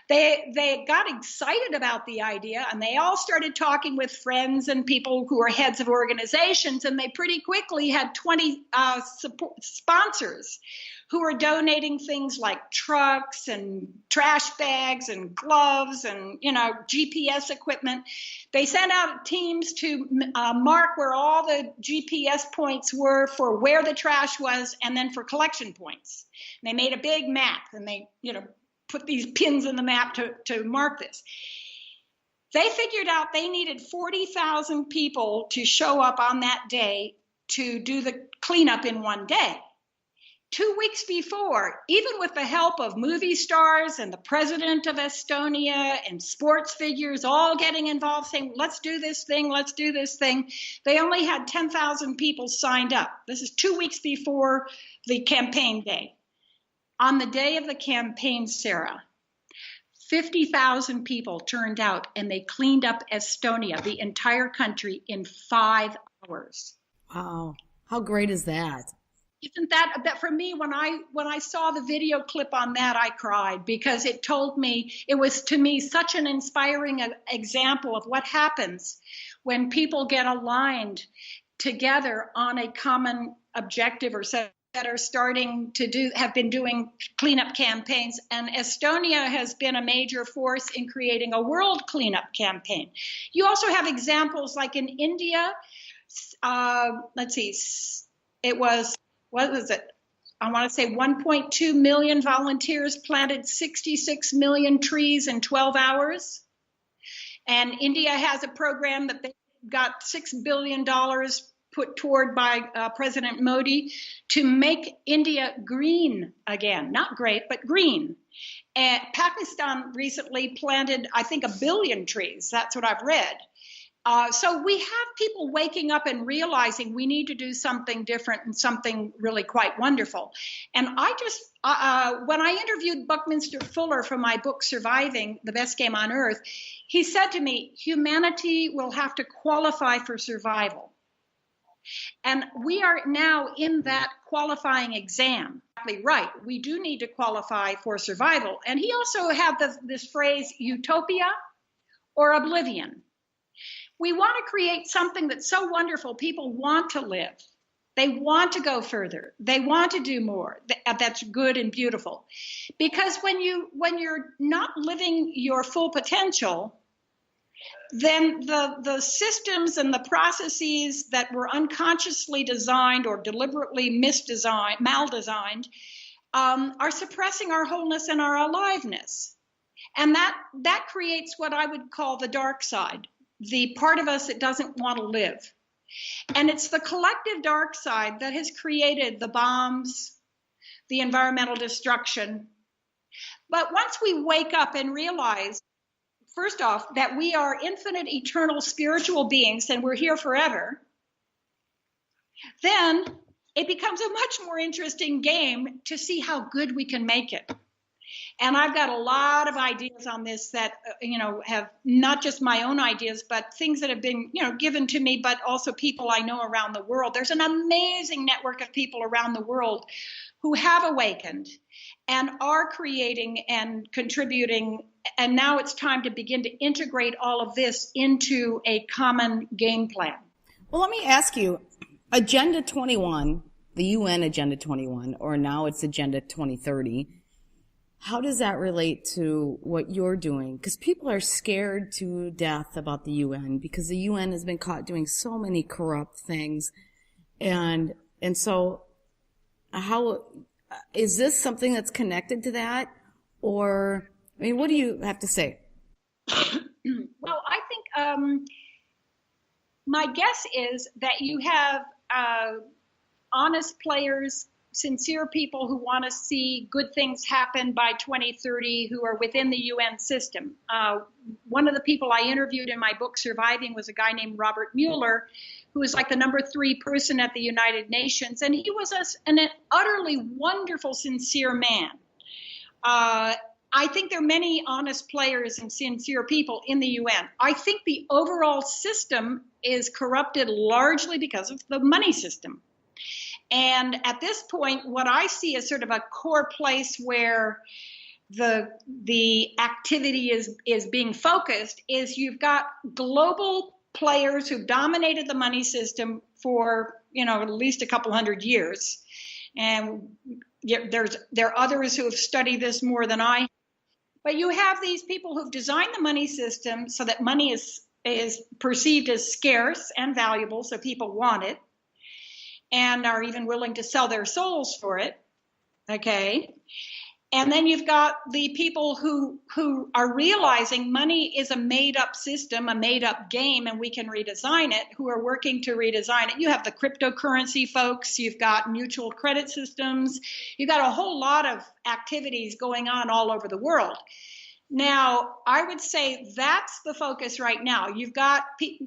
they got excited about the idea, and they all started talking with friends and people who are heads of organizations, and they pretty quickly had 20 sponsors who were donating things like trucks and trash bags and gloves and, GPS equipment. They sent out teams to mark where all the GPS points were for where the trash was, and then for collection points. And they made a big map, and they, put these pins in the map to mark this. They figured out they needed 40,000 people to show up on that day to do the cleanup in one day. 2 weeks before, even with the help of movie stars and the president of Estonia and sports figures all getting involved saying, let's do this thing, they only had 10,000 people signed up. This is 2 weeks before the campaign day. On the day of the campaign, Sarah, 50,000 people turned out, and they cleaned up Estonia, the entire country, in 5 hours.
Wow. How great is that?
Isn't that for me, when I saw the video clip on that, I cried, because it was to me such an inspiring example of what happens when people get aligned together on a common objective, or set that are starting to have been doing cleanup campaigns. And Estonia has been a major force in creating a world cleanup campaign. You also have examples like in India, it was, what was it? I want to say 1.2 million volunteers planted 66 million trees in 12 hours. And India has a program that they got $6 billion put toward by President Modi to make India green again. Not great, but green. And Pakistan recently planted, I think, 1 billion trees. That's what I've read. So we have people waking up and realizing we need to do something different and something really quite wonderful. And I just, when I interviewed Buckminster Fuller for my book, Surviving, The Best Game on Earth, he said to me, humanity will have to qualify for survival. And we are now in that qualifying exam. Exactly right. We do need to qualify for survival. And he also had this phrase, utopia or oblivion. We want to create something that's so wonderful, people want to live. They want to go further. They want to do more. That's good and beautiful. Because when you're not living your full potential, then the systems and the processes that were unconsciously designed or deliberately maldesigned, are suppressing our wholeness and our aliveness. And that creates what I would call the dark side, the part of us that doesn't want to live. And it's the collective dark side that has created the bombs, the environmental destruction. But once we wake up and realize, first off, that we are infinite, eternal, spiritual beings and we're here forever, then it becomes a much more interesting game to see how good we can make it. And I've got a lot of ideas on this that, have not just my own ideas, but things that have been, given to me, but also people I know around the world. There's an amazing network of people around the world who have awakened and are creating and contributing. And now it's time to begin to integrate all of this into a common game plan.
Well, let me ask you, Agenda 21, the UN Agenda 21, or now it's Agenda 2030, how does that relate to what you're doing? Because people are scared to death about the UN because the UN has been caught doing so many corrupt things. And so how is this something that's connected to that? Or, what do you have to say?
Well, I think my guess is that you have honest players, sincere people who want to see good things happen by 2030 who are within the UN system. One of the people I interviewed in my book, Surviving, was a guy named Robert Mueller, who was like the number 3 person at the United Nations. And he was an utterly wonderful, sincere man. I think there are many honest players and sincere people in the UN. I think the overall system is corrupted largely because of the money system. And at this point, what I see as sort of a core place where the activity is being focused is you've got global players who've dominated the money system for, at least a couple hundred years. And there are others who have studied this more than I. But you have these people who've designed the money system so that money is perceived as scarce and valuable, so people want it and are even willing to sell their souls for it. Okay. And then you've got the people who are realizing money is a made-up system, a made-up game, and we can redesign it, who are working to redesign it. You have the cryptocurrency folks, you've got mutual credit systems, you've got a whole lot of activities going on all over the world. Now, I would say that's the focus right now. You've got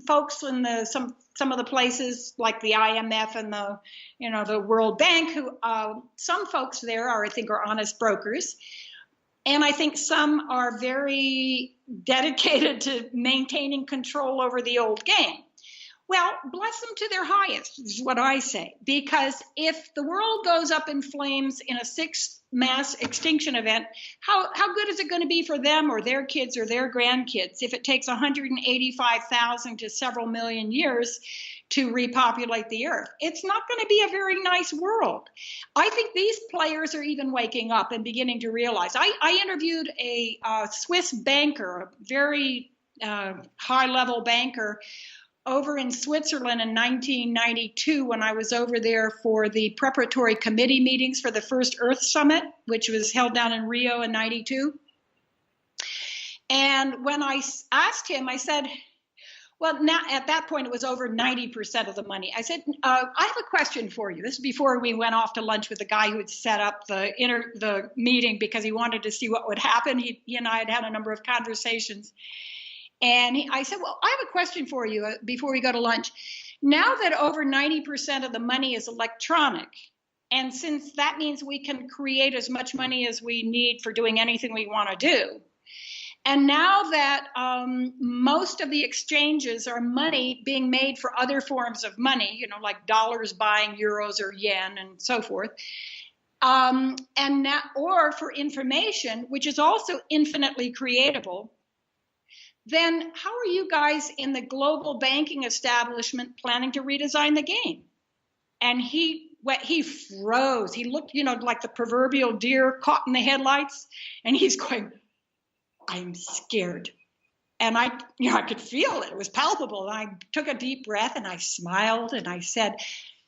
folks in some of the places like the IMF and the World Bank who some folks there I think are honest brokers. And I think some are very dedicated to maintaining control over the old game. Well, bless them to their highest, is what I say. Because if the world goes up in flames in a sixth mass extinction event, how good is it going to be for them or their kids or their grandkids if it takes 185,000 to several million years to repopulate the earth? It's not going to be a very nice world. I think these players are even waking up and beginning to realize. I interviewed a Swiss banker, a very high-level banker, over in Switzerland in 1992 when I was over there for the preparatory committee meetings for the first Earth Summit, which was held down in Rio in 92. And when I asked him, I said, well, now at that point it was over 90% of the money. I said, I have a question for you. This is before we went off to lunch with the guy who had set up the meeting because he wanted to see what would happen. He and I had had a number of conversations. And I said, well, I have a question for you before we go to lunch. Now that over 90% of the money is electronic, and since that means we can create as much money as we need for doing anything we want to do, and now that most of the exchanges are money being made for other forms of money, like dollars buying euros or yen and so forth, and now, or for information, which is also infinitely creatable, then how are you guys in the global banking establishment planning to redesign the game? And he froze. He looked, like the proverbial deer caught in the headlights, and he's going, I'm scared. And I could feel it. It was palpable. And I took a deep breath and I smiled and I said,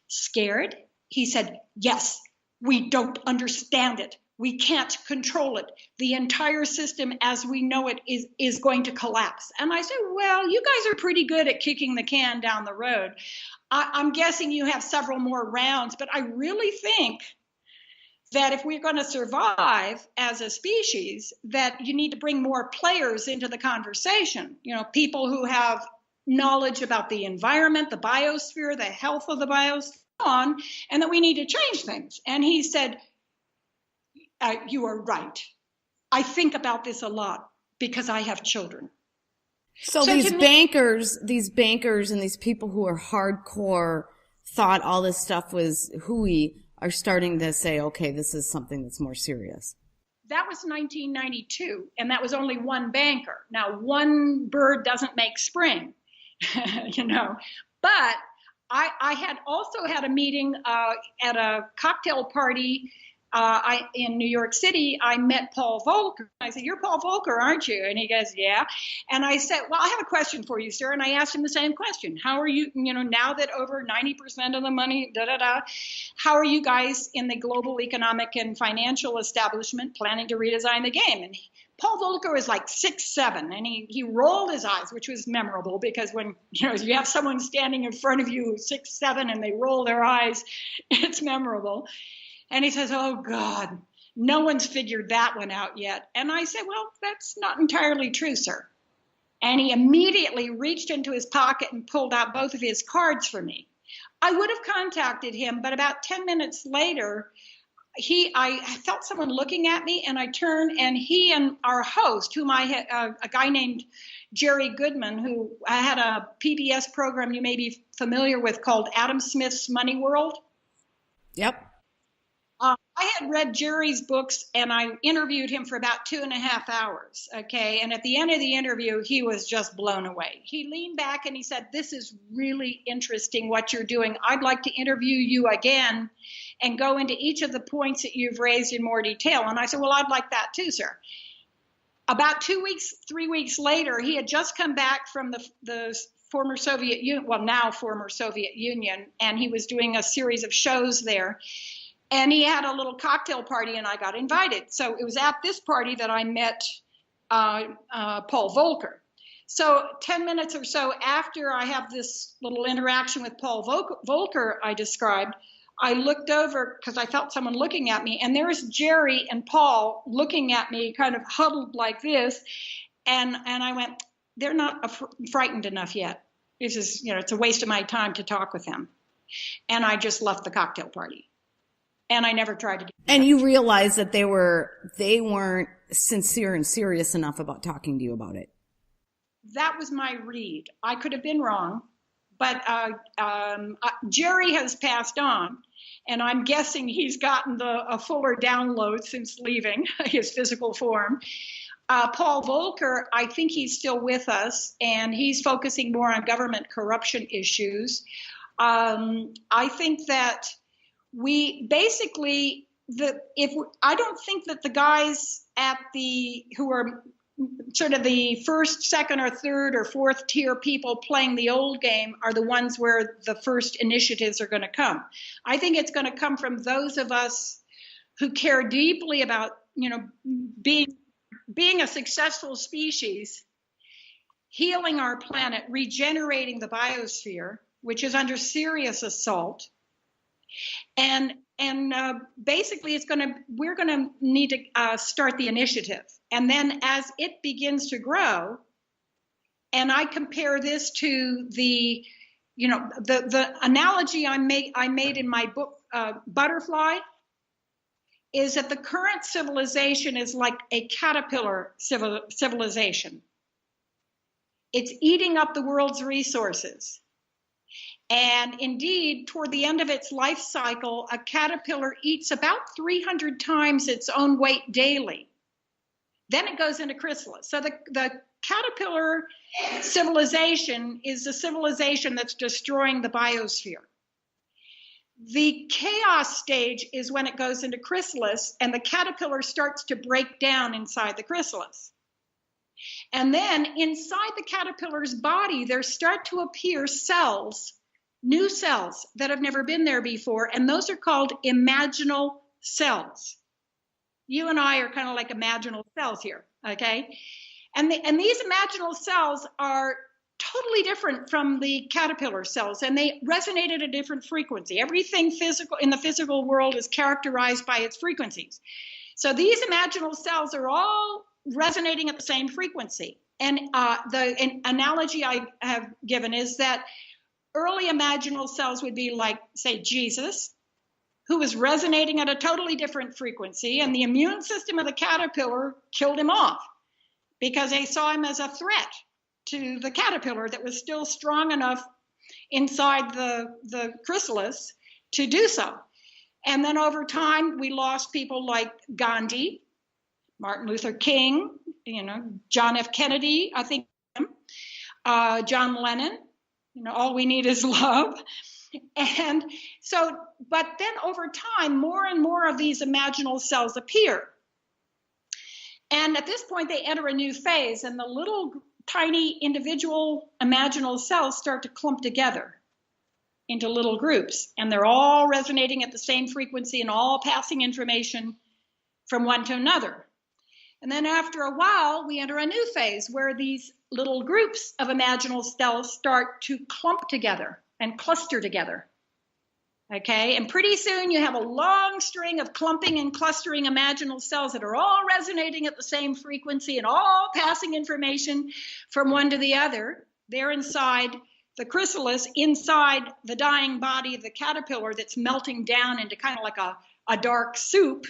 scared? He said, yes, we don't understand it. We can't control it. The entire system as we know it is going to collapse. And I said, well, you guys are pretty good at kicking the can down the road. I'm guessing you have several more rounds, but I really think that if we're going to survive as a species, that you need to bring more players into the conversation. People who have knowledge about the environment, the biosphere, the health of the biosphere, and that we need to change things. And he said, you are right. I think about this a lot because I have children.
So these bankers and these people who are hardcore thought all this stuff was hooey are starting to say, okay, this is something that's more serious.
That was 1992, and that was only one banker. Now, one bird doesn't make spring, But I had also had a meeting at a cocktail party in New York City. I met Paul Volcker. I said, you're Paul Volcker, aren't you? And he goes, yeah. And I said, well, I have a question for you, sir. And I asked him the same question. How are you, now that over 90% of the money, how are you guys in the global economic and financial establishment planning to redesign the game? And Paul Volcker was like 6'7", and he rolled his eyes, which was memorable because when you have someone standing in front of you who's 6'7" and they roll their eyes, it's memorable. And he says, oh, God, no one's figured that one out yet. And I said, well, that's not entirely true, sir. And he immediately reached into his pocket and pulled out both of his cards for me. I would have contacted him, but about 10 minutes later, I felt someone looking at me, and I turned, and he and our host, whom I had, a guy named Jerry Goodman, who had a PBS program you may be familiar with called Adam Smith's Money World.
Yep.
I had read Jerry's books, and I interviewed him for about 2.5 hours. Okay. And at the end of the interview, he was just blown away. He leaned back and he said, "This is really interesting what you're doing. I'd like to interview you again and go into each of the points that you've raised in more detail." And I said, "Well, I'd like that too, sir." About 2 weeks, 3 weeks later, he had just come back from the former Soviet Union, well, now former Soviet Union, and he was doing a series of shows there. And he had a little cocktail party, and I got invited. So it was at this party that I met Paul Volcker. So 10 minutes or so after I have this little interaction with Paul Volcker I described, I looked over because I felt someone looking at me, and there's Jerry and Paul looking at me kind of huddled like this. And I went, "They're not frightened enough yet. This is, it's a waste of my time to talk with them." And I just left the cocktail party. And I never tried to get
And you realized that they weren't sincere and serious enough about talking to you about it.
That was my read. I could have been wrong, but Jerry has passed on, and I'm guessing he's gotten a fuller download since leaving his physical form. Paul Volcker, I think he's still with us, and he's focusing more on government corruption issues. I think that we basically, I don't think that the guys who are sort of the first, second, or third, or fourth tier people playing the old game are the ones where the first initiatives are going to come. I think it's going to come from those of us who care deeply about, being a successful species, healing our planet, regenerating the biosphere, which is under serious assault. And basically we're going to need to start the initiative. And then as it begins to grow, and I compare this to the analogy I made in my book, Butterfly, is that the current civilization is like a caterpillar civilization. It's eating up the world's resources. And indeed, toward the end of its life cycle, a caterpillar eats about 300 times its own weight daily. Then it goes into chrysalis. So the caterpillar civilization is the civilization that's destroying the biosphere. The chaos stage is when it goes into chrysalis, and the caterpillar starts to break down inside the chrysalis. And then inside the caterpillar's body, there start to appear cells, new cells that have never been there before, and those are called imaginal cells. You and I are kind of like imaginal cells here, okay? And these imaginal cells are totally different from the caterpillar cells, and they resonate at a different frequency. Everything physical in the physical world is characterized by its frequencies. So these imaginal cells are all resonating at the same frequency. And the analogy I have given is that early imaginal cells would be like, say, Jesus, who was resonating at a totally different frequency, and the immune system of the caterpillar killed him off because they saw him as a threat to the caterpillar that was still strong enough inside the chrysalis to do so. And then over time, we lost people like Gandhi, Martin Luther King, John F. Kennedy, I think, John Lennon, all we need is love. And so, but then over time, more and more of these imaginal cells appear. And at this point, they enter a new phase, and the little tiny individual imaginal cells start to clump together into little groups, and they're all resonating at the same frequency and all passing information from one to another. And then after a while, we enter a new phase where these little groups of imaginal cells start to clump together and cluster together. Okay, and pretty soon you have a long string of clumping and clustering imaginal cells that are all resonating at the same frequency and all passing information from one to the other. They're inside the chrysalis inside the dying body of the caterpillar that's melting down into kind of like a dark soup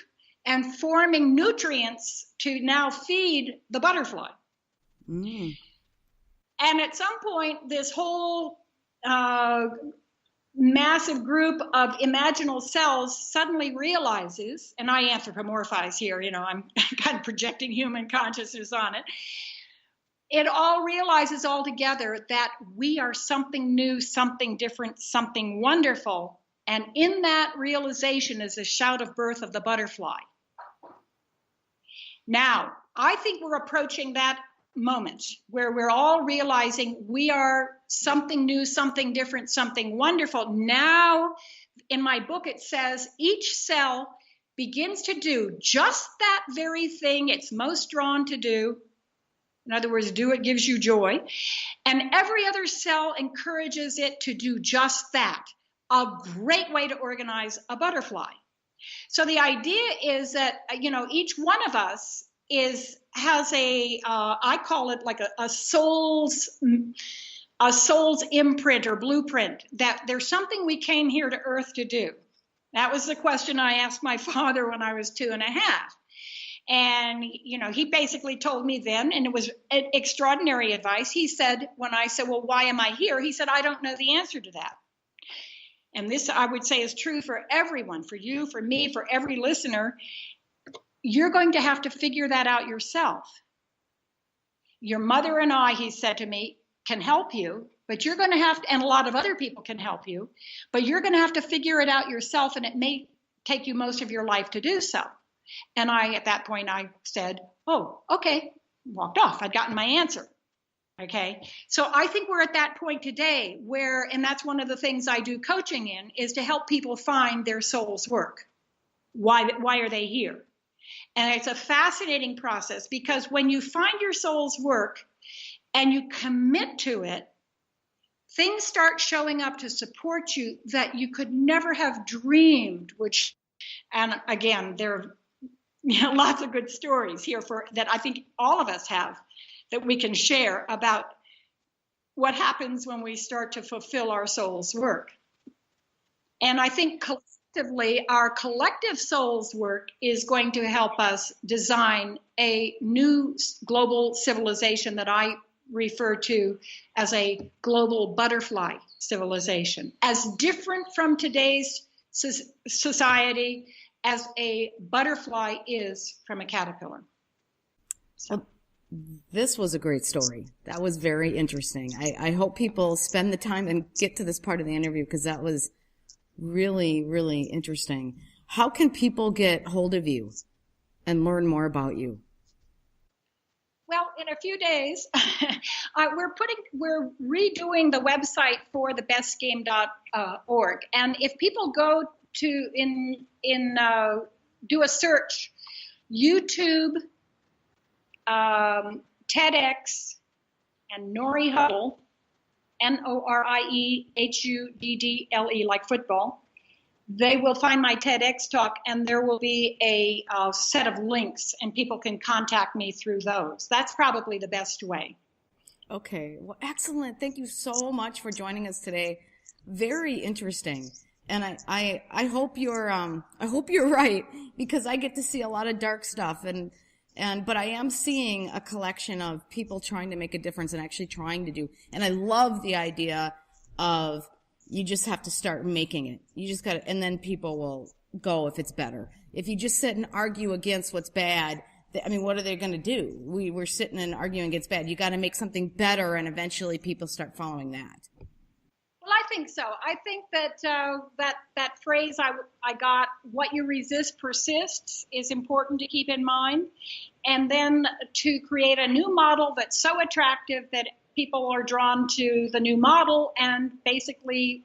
and forming nutrients to now feed the butterfly. Mm. And at some point, this whole massive group of imaginal cells suddenly realizes, and I anthropomorphize here, I'm kind of projecting human consciousness on it. It all realizes all together that we are something new, something different, something wonderful. And in that realization is a shout of birth of the butterfly. Now, I think we're approaching that moment where we're all realizing we are something new, something different, something wonderful. Now, in my book, it says each cell begins to do just that very thing it's most drawn to do. In other words, do it gives you joy. And every other cell encourages it to do just that. A great way to organize a butterfly. So the idea is that, each one of us has I call it like a soul's imprint or blueprint, that there's something we came here to Earth to do. That was the question I asked my father when I was 2.5. And, he basically told me then, and it was extraordinary advice. He said, when I said, well, why am I here? He said, I don't know the answer to that. And this, I would say, is true for everyone, for you, for me, for every listener. You're going to have to figure that out yourself. Your mother and I, he said to me, can help you, but you're going to have to, and a lot of other people can help you, but you're going to have to figure it out yourself, and it may take you most of your life to do so. And at that point, I said, oh, okay, walked off. I'd gotten my answer. Okay. So I think we're at that point today where, and that's one of the things I do coaching in, is to help people find their soul's work. Why are they here? And it's a fascinating process, because when you find your soul's work and you commit to it, things start showing up to support you that you could never have dreamed, and again, there are lots of good stories here that I think all of us have that we can share about what happens when we start to fulfill our soul's work. And I think collectively, our collective soul's work is going to help us design a new global civilization that I refer to as a global butterfly civilization, as different from today's society as a butterfly is from a caterpillar. So.
Well, this was a great story. That was very interesting. I hope people spend the time and get to this part of the interview, because that was really, really interesting. How can people get hold of you and learn more about you?
Well, in a few days, we're redoing the website for thebestgame.org. And if people go to do a search, YouTube, TEDx, and Norie Huddle, NorieHuddle, like football, they will find my TEDx talk, and there will be a set of links, and people can contact me through those. That's probably the best way.
Okay. Well, excellent. Thank you so much for joining us today. Very interesting. And I hope you're right, because I get to see a lot of dark stuff, but I am seeing a collection of people trying to make a difference and actually trying to do. And I love the idea of you just have to start making it. You just got to, and then people will go if it's better. If you just sit and argue against what's bad, what are they going to do? We're sitting and arguing against bad. You got to make something better, and eventually people start following that.
Well, I think so. I think that that phrase I got, what you resist persists, is important to keep in mind. And then to create a new model that's so attractive that people are drawn to the new model and basically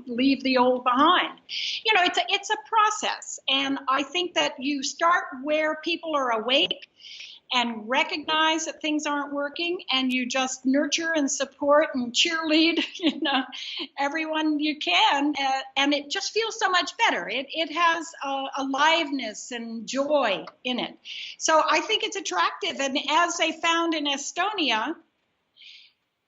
leave the old behind. It's a process. And I think that you start where people are awake and recognize that things aren't working, and you just nurture and support and cheerlead, everyone you can, and it just feels so much better. It has aliveness and joy in it. So I think it's attractive, and as they found in Estonia,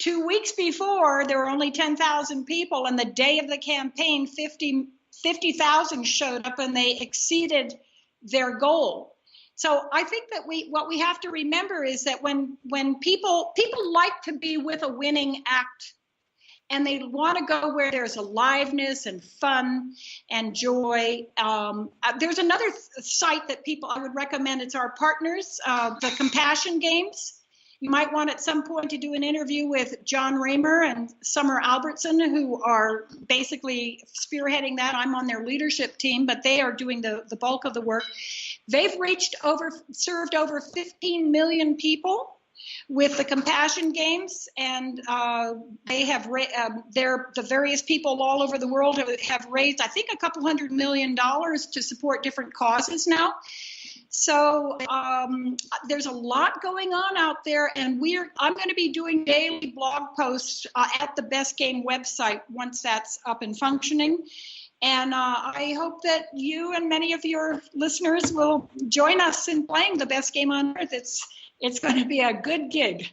2 weeks before, there were only 10,000 people, and the day of the campaign, 50,000 showed up, and they exceeded their goal. So I think that what we have to remember is that when people like to be with a winning act, and they want to go where there's aliveness and fun and joy. There's another site that I would recommend. It's our partners, the Compassion Games. You might want at some point to do an interview with John Raymer and Summer Albertson, who are basically spearheading that. I'm on their leadership team, but they are doing the bulk of the work. They've served over 15 million people with the Compassion Games, and they have the various people all over the world have raised, I think, $200 million to support different causes now. So there's a lot going on out there, and I'm going to be doing daily blog posts at the Best Game website once that's up and functioning. And I hope that you and many of your listeners will join us in playing the best game on earth. It's going to be a good gig.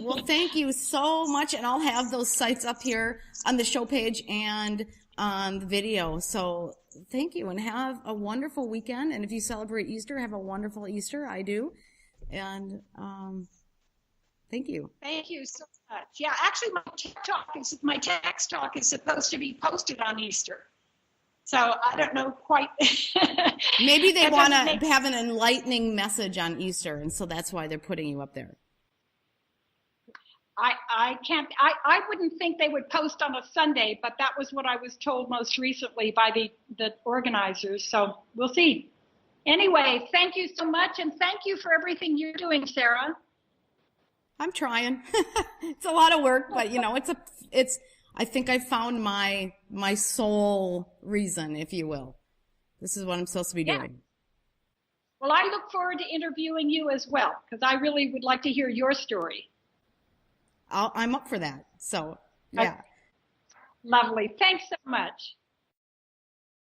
Well, thank you so much. And I'll have those sites up here on the show page and on the video. So thank you, and have a wonderful weekend. And if you celebrate Easter, have a wonderful Easter. I do. And thank you.
Thank you so much. Yeah, actually, my text talk is supposed to be posted on Easter. So I don't know quite.
Maybe they want to have an enlightening message on Easter, and so that's why they're putting you up there.
I can't. I wouldn't think they would post on a Sunday, but that was what I was told most recently by the organizers. So we'll see. Anyway, thank you so much, and thank you for everything you're doing, Sarah.
I'm trying. It's a lot of work, but it's. I think I found my soul reason, if you will. This is what I'm supposed to be doing.
Well, I look forward to interviewing you as well, because I really would like to hear your story.
I'm up for that. So, yeah.
Lovely. Thanks so much.